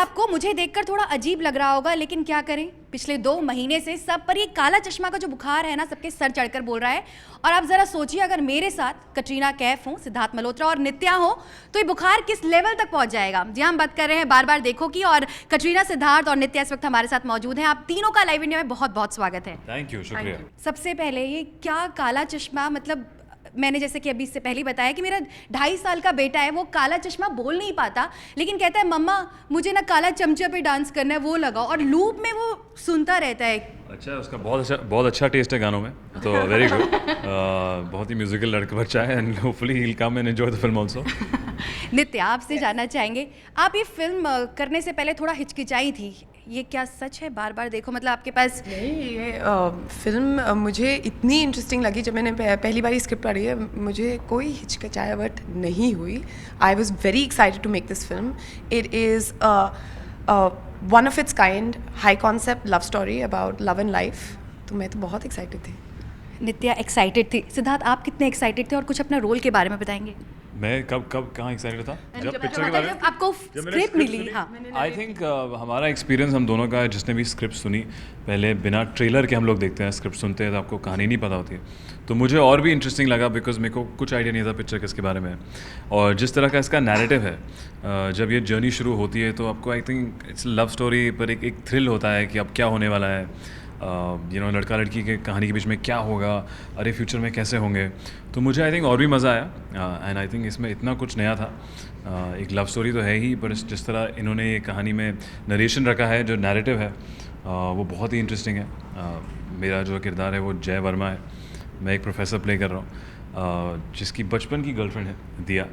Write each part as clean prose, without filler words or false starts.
आपको मुझे देखकर थोड़ा अजीब लग रहा होगा, लेकिन क्या करें, पिछले 2 महीने से सब पर ये काला चश्मा का जो बुखार है ना, सबके सर चढ़कर बोल रहा है। और आप जरा सोचिए, अगर मेरे साथ कटरीना कैफ हो, सिद्धार्थ मल्होत्रा और नित्या हो, तो ये बुखार किस लेवल तक पहुंच जाएगा। जी हम बात कर रहे हैं बार बार देखो की, और कटरीना, सिद्धार्थ और नित्या इस वक्त हमारे साथ मौजूद हैं। आप तीनों का लाइव इंडिया में बहुत बहुत स्वागत है। थैंक यू, शुक्रिया। सबसे पहले ये क्या काला चश्मा, मतलब मैंने जैसे कि अभी इससे पहले ही बताया कि मेरा 2.5 साल का बेटा है, वो काला चश्मा बोल नहीं पाता, लेकिन कहता है मम्मा मुझे ना काला चमचा पे डांस करना है, वो लगाओ, और लूप में वो सुनता रहता है। अच्छा, उसका बहुत अच्छा टेस्ट है गानों में, तो वेरी गुड। बहुत ही म्यूजिकल लड़का बच्चा है, and hopefully he will come and enjoy the film also. Nitya, आपसे जानना चाहेंगे, आप ये फिल्म करने से पहले थोड़ा हिचकिचाई थी, ये क्या सच है? बार बार देखो, मतलब आपके पास नहीं, ये फिल्म मुझे इतनी इंटरेस्टिंग लगी। जब मैंने पहली बार स्क्रिप्ट पढ़ी है, मुझे कोई हिचकिचाहट नहीं हुई। I was very excited to make this film. It is one of its kind, high concept love story about love and life. तो मैं तो बहुत एक्साइटेड थी। नित्या एक्साइटेड थी। सिद्धार्थ, आप कितने एक्साइटेड थे, और कुछ अपना रोल के बारे में बताएंगे? मैं कब कहाँ एक्साइटेड था? जब पिक्चर के बारे में आपको स्क्रिप्ट मिली। हाँ, आई थिंक हमारा एक्सपीरियंस हम दोनों का है, जिसने भी स्क्रिप्ट सुनी, पहले बिना ट्रेलर के हम लोग देखते हैं, स्क्रिप्ट सुनते हैं तो आपको कहानी नहीं पता होती है। तो मुझे और भी इंटरेस्टिंग लगा, बिकॉज मेरे को कुछ आइडिया नहीं था पिक्चर किसके बारे में है, और जिस तरह का इसका नैरेटिव है, जब ये जर्नी शुरू होती है तो आपको I think it's love story पर एक थ्रिल होता है कि अब क्या होने वाला है, लड़का लड़की के कहानी के बीच में क्या होगा, अरे फ्यूचर में कैसे होंगे। तो मुझे आई थिंक और भी मज़ा आया, एंड आई थिंक इसमें इतना कुछ नया था। एक लव स्टोरी तो है ही, पर जिस तरह इन्होंने ये कहानी में नरेशन रखा है, जो नैरेटिव है, वो बहुत ही इंटरेस्टिंग है। मेरा जो किरदार है वो जय वर्मा है, मैं एक प्रोफेसर प्ले कर रहा हूँ, जिसकी बचपन की गर्लफ्रेंड है दिया,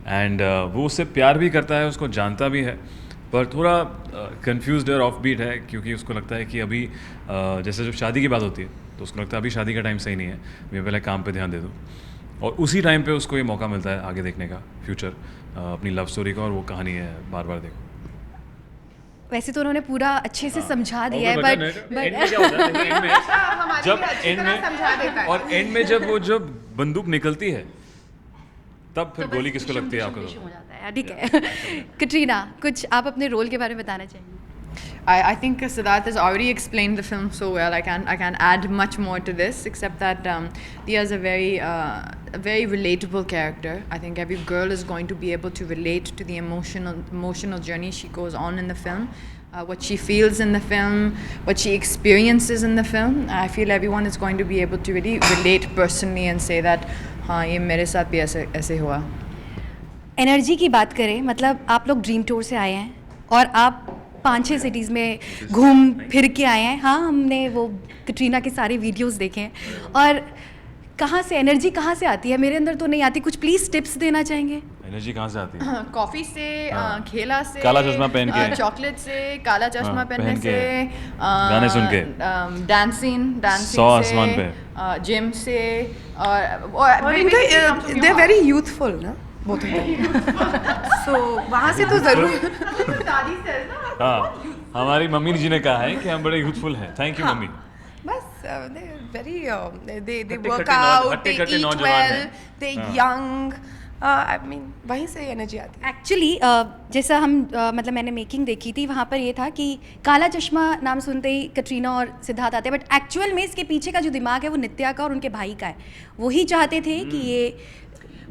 एंड वो उससे प्यार भी करता है, उसको जानता भी है, पर थोड़ा कंफ्यूज्ड और ऑफ बीट है, क्योंकि उसको लगता है कि अभी जैसे जब शादी की बात होती है तो उसको लगता है अभी शादी का टाइम सही नहीं है, मैं पहले काम पे ध्यान दे दूँ। और उसी टाइम पे उसको ये मौका मिलता है आगे देखने का फ्यूचर, अपनी लव स्टोरी का, और वो कहानी है बार बार देखो। वैसे तो उन्होंने पूरा अच्छे से समझा दिया है, बट जब एंड में जब बंदूक निकलती है तब फिर गोली किसको लगती है आपको? हो जाता है। ठीक है, कटरीना, कुछ आप अपने रोल के बारे में बताना चाहिए? I think Siddharth has already explained the film so well. I can't add much more to this, except that Dia is a very relatable character. I think every girl is going to be able to relate to the emotional journey she goes on in the film, what she feels in the film, what she experiences in the film. I feel everyone is going to be able to really relate personally and say that, हाँ ये मेरे साथ भी ऐसे हुआ। Energy की बात करें, मतलब आप लोग ड्रीम टूर से आए हैं और आप 5-6 सिटीज़ में घूम फिर के आए हैं। हाँ, हमने वो कटरीना के सारे वीडियोस देखे हैं, और कहाँ से एनर्जी कहाँ से आती है? मेरे अंदर तो नहीं आती। कुछ प्लीज़ टिप्स देना चाहेंगे? एनर्जी कहाँ से आती है? कॉफ़ी से, खेला से, काला चश्मा पहन के, चॉकलेट से, काला चश्मा पहनने से, गाने सुन के, डांसिंग सौ आसमान पे, जिम से, और दे वेरी यूथफुल ना, both of them. So वहाँ से तो ज़रूर। हाँ, हमारी मम्मी जी ने कहा है कि हम बड़े यूथफुल हैं। Thank you mummy. बस they very they हट्टे work कट्टे out, they कट्टे eat नौजवान well, हैं। they young. I mean वहीं से एनर्जी आती है। एक्चुअली जैसा हम मतलब मैंने मेकिंग देखी थी, वहाँ पर ये था कि काला चश्मा नाम सुनते ही कटरीना और सिद्धार्थ आते हैं, बट एक्चुअल में इसके पीछे का जो दिमाग है वो नित्या का और उनके भाई का है। वही चाहते थे कि ये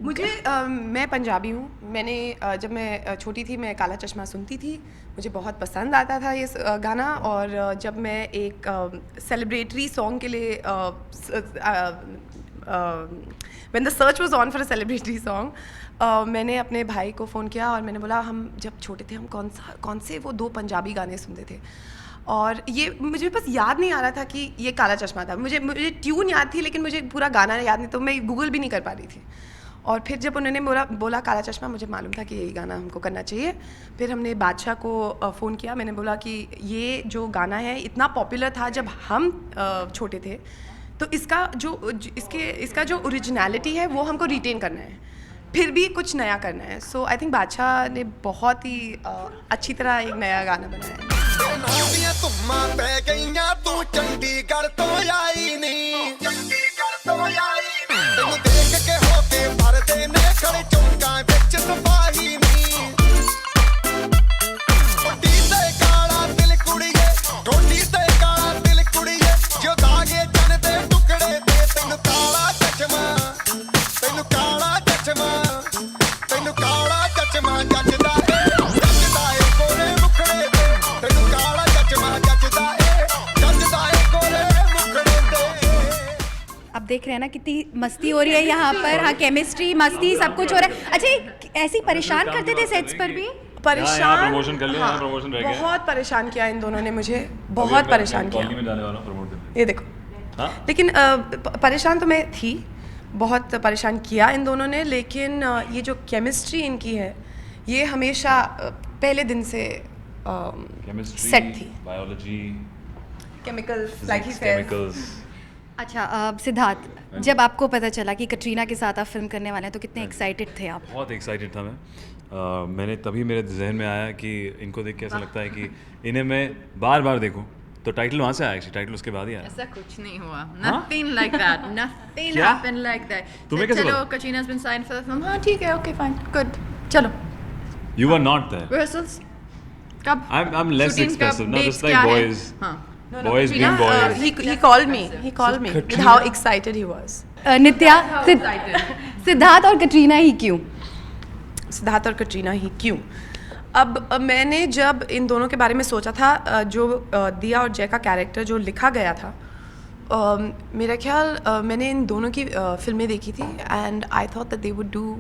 मुझे मैं पंजाबी हूँ। मैंने जब मैं छोटी थी मैं काला चश्मा सुनती थी, मुझे बहुत पसंद आता था ये गाना। और जब मैं एक सेलिब्रेटरी सॉन्ग के लिए when the search was on for a celebratory song, मैंने अपने भाई को फ़ोन किया और मैंने बोला हम जब छोटे थे हम कौन से वो 2 पंजाबी गाने सुनते थे, और ये मुझे बस याद नहीं आ रहा था कि ये काला चश्मा था। मुझे ट्यून याद थी, लेकिन मुझे पूरा गाना याद नहीं, तो मैं गूगल भी नहीं कर पा रही थी। और फिर जब उन्होंने बोला काला चश्मा, मुझे मालूम था कि यही गाना हमको करना चाहिए। फिर हमने बादशाह को फ़ोन किया, मैंने बोला कि ये जो गाना है इतना पॉपुलर था जब हम छोटे थे, तो इसका जो ओरिजिनलिटी है वो हमको रिटेन करना है, फिर भी कुछ नया करना है। सो आई थिंक बादशाह ने बहुत ही अच्छी तरह एक नया गाना बनाया है। देख रहे हैं ना कितनी मस्ती हो रही है यहाँ पर, हाँ केमिस्ट्री मस्ती सब कुछ हो रहा है। अच्छा ऐसे ही परेशान करते थे सेट्स पर भी? परेशान, प्रमोशन कर लिया, यहाँ प्रमोशन रह गया। बहुत परेशान किया इन दोनों ने मुझे, बहुत परेशान किया। कॉलोनी में जाने वाला हूँ प्रमोट करने। ये देखो, लेकिन परेशान तो मैं थी, बहुत परेशान किया इन दोनों ने, लेकिन ये जो केमिस्ट्री इनकी है ये हमेशा पहले दिन से केमिस्ट्री, सेट थी। Biology, chemicals, like he chemicals. अच्छा सिद्धार्थ, जब आपको पता चला कि कटरीना के साथ आप फिल्म करने वाले हैं तो कितने एक्साइटेड थे आप? बहुत एक्साइटेड था मैं। मैंने तभी मेरे जहन में आया कि इनको देख के ऐसा लगता है कि इन्हें मैं बार बार देखूं, तो टाइटल वहाँ से आया, एक्चुअली टाइटल उसके बाद ही आया। ऐसा कुछ नहीं हुआ, nothing like that, nothing क्या? happened like that. तुम्हें Said, कैसे चलो पता? Katrina's been signed for the film, हाँ ठीक है, okay fine, good, चलो You were not there. rehearsals कब? I'm less Shooting कब? expressive, not Dates just like क्या है? boys. हाँ. Boys being boys. he called me, with how excited he was. नित्या, सिद्धार्थ और कटरीना ही क्यों? सिद्धार्थ और कटरीना ही क्यों? अब मैंने जब इन दोनों के बारे में सोचा था, जो दिया और जय का कैरेक्टर जो लिखा गया था, मेरा ख्याल मैंने इन दोनों की फिल्में देखी थी and I thought that they would do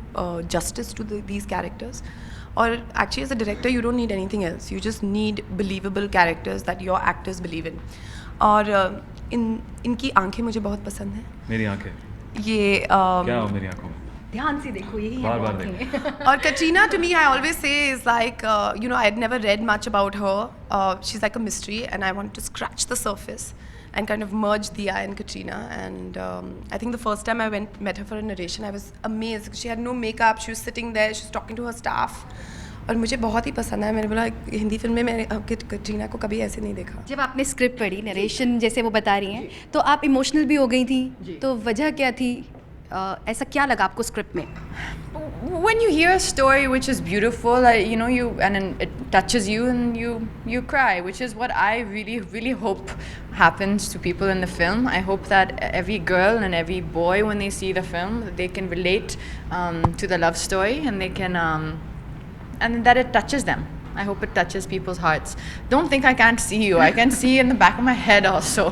justice to these characters. और actually as a director you don't need anything else, you just need believable characters that your actors believe in. और इनकी आंखें मुझे बहुत पसंद हैं। मेरी आंखें ये क्या हो मेरी आंखों में? ध्यान से देखो, यही बार है बार आंखें। देखो। और Katrina, to me, I always say is like, you know, I had never read much about her. She's like a mystery, and I wanted to scratch the surface and kind of merge Diya and Katrina. And I think the first time I met her for a narration, I was amazed. She had no makeup. She was sitting there. She was talking to her staff. और मुझे बहुत ही पसंद है। मैंने बोला Hindi film में मैंने कटरीना को कभी ऐसे नहीं देखा। जब आपने स्क्रिप्ट पढ़ी, नरेशन जैसे वो बता रही हैं, तो आप इमोशनल भी हो गई थी, तो वजह क्या थी? ऐसा क्या लगा आपको स्क्रिप्ट में? When you hear a story which is beautiful, you know, and it touches you and you cry, which is what I really hope happens to people in the film. I hope that every girl and every boy, when they see the film, they can relate to the love story and they can and that it touches them. I hope it touches people's hearts. Don't think I can't see you. I can see in the back of my head also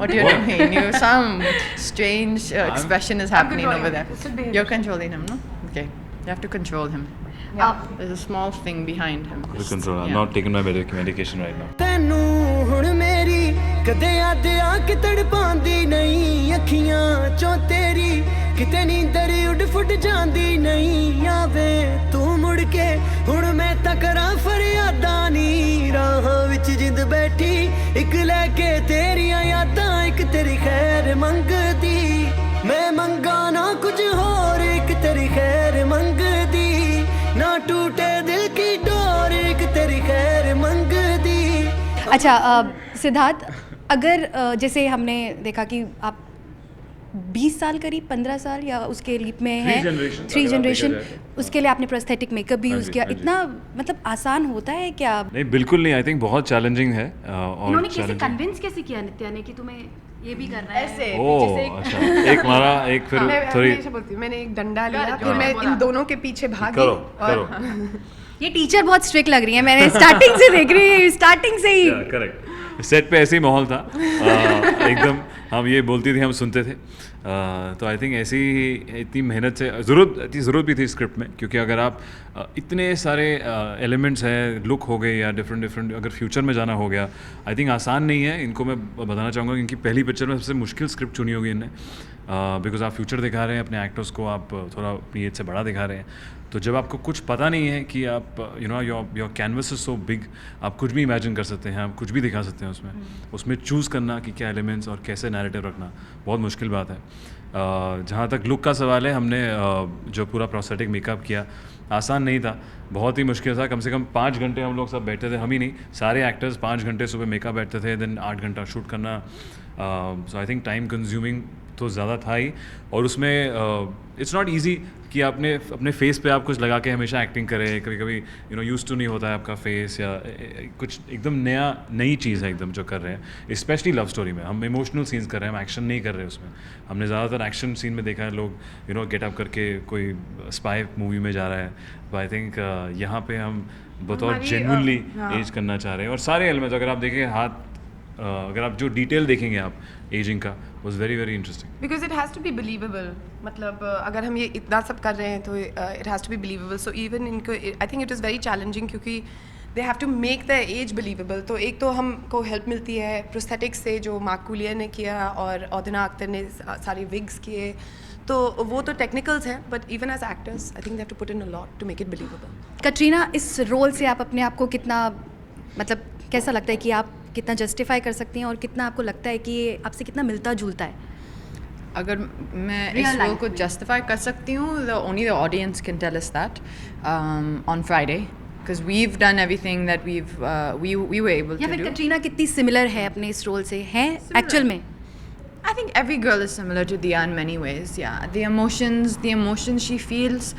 what you're doing. Some strange expression is happening over there. You're controlling him, no? Okay. You have to control him. There's a small thing behind him. Control. I'm not taking my medication right now. ਤੈਨੂੰ ਹੁਣ ਮੇਰੀ ਕਦੇ ਯਾਦ ਆ ਕਿ ਤੜਪਾਉਂਦੀ ਨਹੀਂ ਅੱਖੀਆਂ ਚੋਂ ਤੇਰੀ ਕਿਤੇ ਨੀਂਦਰ ਉੱਡ ਫੁੱਟ ਜਾਂਦੀ ਨਹੀਂ ਆਵੇ ਤੂੰ ਮੁੜ ਕੇ ਹੁਣ ਮੈਂ ਤਾਂ ਕਰਾਂ ਫਰਿਆਦਾਂ ਨੀ ਰਾਹਾਂ ਵਿੱਚ ਜਿੰਦ ਬੈਠੀ ਇੱਕ ਲੈ ਕੇ ਤੇਰੀਆਂ ਯਾਦਾਂ ਇੱਕ ਤੇਰੀ ਖੈਰ ਮੰਗਦੀ ਮੈਂ ਮੰਗਾ ਨਾ ਕੁਝ ਹੋਰ ਇੱਕ ਤੇਰੀ ਖੈਰ ਮੰਗਦੀ ਨਾ ਟੂਟੇ ਦਿਲ की डोर एक तेरी खैर मंगदी। अच्छा सिद्धार्थ, अगर जैसे हमने देखा कि आप 20 साल करीब 15 साल या उसके लीप में है, 3 जनरेशन, उसके लिए आपने प्रोस्थेटिक मेकअप भी यूज़ किया। इतना मतलब आसान होता है क्या? नहीं बिल्कुल नहीं, आई थिंक बहुत चैलेंजिंग है। और उन्होंने कैसे कन्विंस कैसे किया नित्या ने कि तुम्हें ये भी करना है? ऐसे ओह अच्छा, एक मारा एक फिर थोड़ी मैंने एक डंडा लिया, फिर मैं इन दोनों के पीछे भागी करो और करो। ये टीचर बहुत स्ट्रिक्ट लग रही है, मैंने स्टार्टिंग से देख रही है, स्टार्टिंग से ही। करेक्ट, सेट पे ऐसे ही माहौल था एकदम। हम ये बोलती थी, हम सुनते थे। तो आई थिंक ऐसी ही इतनी मेहनत से ज़रूरत भी थी स्क्रिप्ट में, क्योंकि अगर आप इतने सारे एलिमेंट्स हैं, लुक हो गए या डिफरेंट अगर फ्यूचर में जाना हो गया, आई थिंक आसान नहीं है। इनको मैं बताना चाहूँगा कि इनकी पहली पिक्चर में सबसे मुश्किल स्क्रिप्ट चुनी होगी इनने, बिकॉज आप फ्यूचर दिखा रहे हैं अपने एक्टर्स को, आप थोड़ा अपनी एज से बड़ा दिखा रहे हैं। तो जब आपको कुछ पता नहीं है कि आप you know your canvas is so big, आप कुछ भी इमेजिन कर सकते हैं, आप कुछ भी दिखा सकते हैं उसमें चूज़ करना कि क्या एलिमेंट्स और कैसे नैरेटिव रखना बहुत मुश्किल बात है। जहाँ तक लुक का सवाल है, हमने जो पूरा प्रोस्थेटिक मेकअप किया आसान नहीं था, बहुत ही मुश्किल था। कम से कम 5 घंटे हम लोग सब बैठते थे, हम ही नहीं सारे एक्टर्स 5 घंटे सुबह मेकअप बैठते थे, देन 8 घंटा शूट करना। सो आई थिंक टाइम कंज्यूमिंग तो ज़्यादा था ही, और उसमें इट्स नॉट ईजी कि आपने अपने फेस पे आप कुछ लगा के हमेशा एक्टिंग करें। कभी कभी यू नो यूज टू नहीं होता है आपका फेस, या कुछ एकदम नई चीज़ है एकदम जो कर रहे हैं। स्पेशली लव स्टोरी में हम इमोशनल सीन्स कर रहे हैं, हम एक्शन नहीं कर रहे उसमें। हमने ज़्यादातर एक्शन सीन में देखा है लोग यू नो गेट अप करके कोई स्पाई मूवी में जा रहा है, तो आई थिंक यहाँ पे हम बतौर जेन्युइनली एज करना चाह रहे हैं। और सारे एलिमेंट्स अगर आप देखें, हाथ अगर आप जो डिटेल देखेंगे आप एजिंग का, was very very interesting. Because it has to be believable. मतलब अगर हम ये इतना सब कर रहे हैं तो it has to be believable. So even इनको I think it is very challenging क्योंकि they have to make their age believable. तो एक तो हमको help मिलती है prosthetics से जो मार्क कूलियर ने किया और औदना अख्तर ने सारे wigs किए, तो वो तो technicals हैं, but even as actors I think they have to put in a lot to make it believable. Katrina, इस रोल से आप अपने आप को कितना, मतलब कैसा लगता है कि आप कितना जस्टिफाई कर सकती हैं और कितना आपको लगता है कि ये आपसे कितना मिलता जुलता है? अगर मैं Real इस रोल life को में। जस्टिफाई कर सकती हूँ, only the audience can tell us that on Friday, because we've done everything that we were able या to फिर do. कटरीना कितनी सिमिलर है अपने इस रोल से, है एक्चुअल में? I think every girl is similar to Dia in many ways. Yeah, the emotions she feels,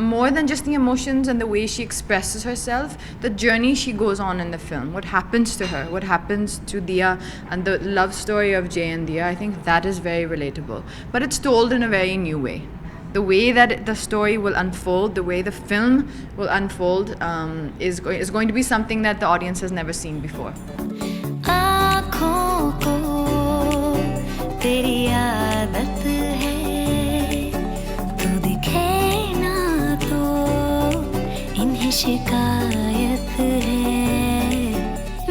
more than just the emotions and the way she expresses herself, the journey she goes on in the film, what happens to her, what happens to Dia, and the love story of Jay and Dia. I think that is very relatable, but it's told in a very new way. The way that the story will unfold, the way the film will unfold, is going to be something that the audience has never seen before. आँखों को तेरी आदत है, तू दिखे ना तो इन्हें शिकायत है।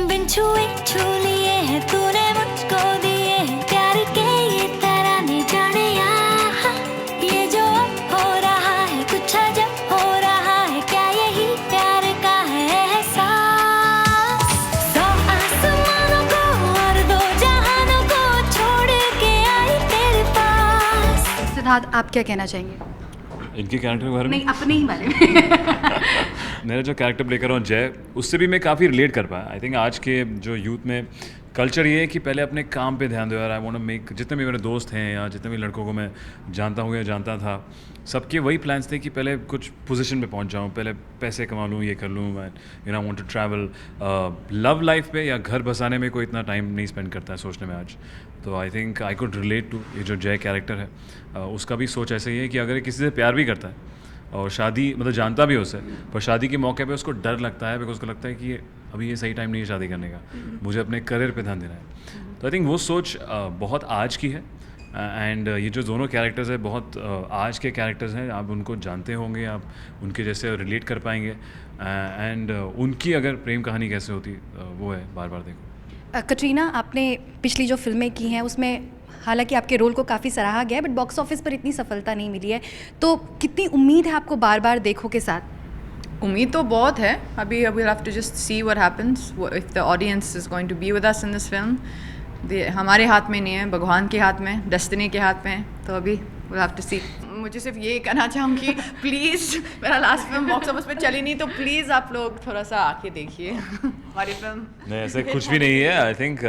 बिन छुए छू लिए है तूने मुझको दिए हैं प्यार के ये तराने, जाने यहाँ ये जो अब हो रहा है कुछ अजब हो रहा है, क्या यही प्यार का है एहसास? सौ आसमानों को और दो जहानों को छोड़ के आई तेरे पास। सिद्धार्थ, आप क्या कहना चाहेंगे? इनके कैरेक्टर के बारे में नहीं, अपने ही बारे में। मेरा जो कैरेक्टर प्ले कर रहा हूँ जय, उससे भी मैं काफ़ी रिलेट कर पाया। आई थिंक आज के जो यूथ में कल्चर ये है कि पहले अपने काम पे ध्यान दो यार। आई वांट टू मेक, जितने भी मेरे दोस्त हैं या जितने भी लड़कों को मैं जानता हूँ या जानता था, सबके वही प्लान्स थे कि पहले कुछ पोजीशन पे पहुँच जाऊँ, पहले पैसे कमा लूँ, ये कर लूँ, मैं I want to travel. Love life पे या घर बसाने में कोई इतना टाइम नहीं स्पेंड करता है सोचने में आज। तो I think I could relate to ये जो जय कैरेक्टर है, उसका भी सोच ऐसे ही है कि अगर ये किसी से प्यार भी करता है और शादी, मतलब जानता भी उसे, पर शादी के मौके पे उसको डर लगता है, बिकॉज उसको लगता है कि ये अभी ये सही टाइम नहीं है शादी करने का, मुझे अपने करियर पे ध्यान देना है। तो आई थिंक वो सोच बहुत आज की है। एंड ये जो दोनों कैरेक्टर्स हैं बहुत आज के कैरेक्टर्स हैं, आप उनको जानते होंगे, आप उनके जैसे रिलेट कर पाएंगे। एंड उनकी अगर प्रेम कहानी कैसे होती वो है बार बार देखो। कटरीना, आपने पिछली जो फिल्में की हैं उसमें हालांकि आपके रोल को काफ़ी सराहा गया है, बट बॉक्स ऑफिस पर इतनी सफलता नहीं मिली है, तो कितनी उम्मीद है आपको बार बार देखो के साथ? उम्मीद तो बहुत है। अभी we'll have to just see what happens, if the audience is going to be with us in this film. हमारे हाथ में नहीं है, भगवान के हाथ में, डेस्टिनी के हाथ में है, तो अभी we'll have to see. मुझे सिर्फ ये कहना चाहूँगी, प्लीज़, मेरा लास्ट फिल्म बॉक्स ऑफिस पे चली नहीं, तो प्लीज़ आप लोग थोड़ा सा आके देखिए हमारी फिल्म। नहीं, ऐसे कुछ भी नहीं है। आई थिंक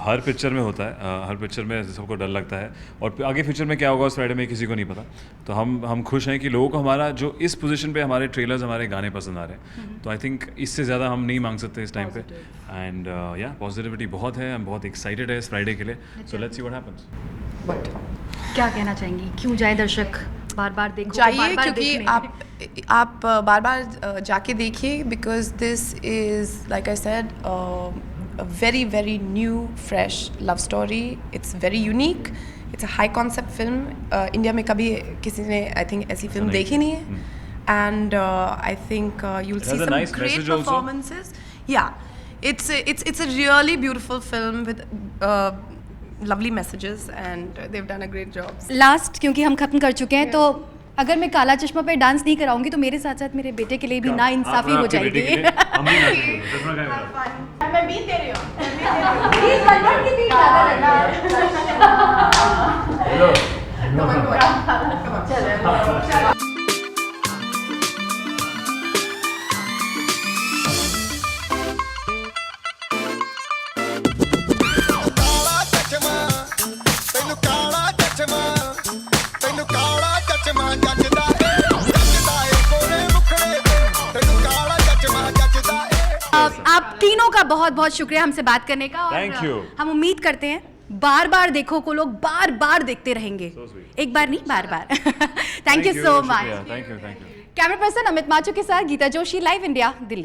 हर पिक्चर में होता है, हर पिक्चर में सबको डर लगता है, और आगे फ्यूचर में क्या होगा उस फ्राइडे में किसी को नहीं पता। तो हम खुश हैं कि लोगों को हमारा जो इस पोजीशन पे हमारे ट्रेलर्स, हमारे गाने पसंद आ रहे हैं। तो आई थिंक इससे ज़्यादा हम नहीं मांग सकते इस टाइम पे। एंड या पॉजिटिविटी बहुत है, हम बहुत एक्साइटेड है इस फ्राइडे के लिए। So let's see what happens. But क्या कहना चाहेंगी, क्यों जाए दर्शक बार बार देखो? चाहिए बार-बार क्योंकि देखने? आप बार बार जाके देखिए, because this is like I said a very very new fresh love story. It's very unique, it's a high concept film. India में कभी किसी ने I think ऐसी फिल्म देखी नहीं है, and I think you'll see some nice great message also. performances. Yeah, it's a really beautiful film with lovely messages, and they've done a great job. Last, क्योंकि हम खत्म कर चुके हैं, तो अगर मैं काला चश्मा पे डांस नहीं कराऊंगी तो मेरे साथ साथ मेरे बेटे के लिए भी ना इंसाफी हो जाएगी। मैं बीत दे रही हूँ। आप तीनों का बहुत बहुत शुक्रिया हमसे बात करने का, और Thank you. हम उम्मीद करते हैं बार बार देखो को लोग बार बार देखते रहेंगे, एक बार नहीं बार बार। Thank you so much. Thank you. Camera person Amit Machu के साथ गीता जोशी, लाइव इंडिया, दिल्ली।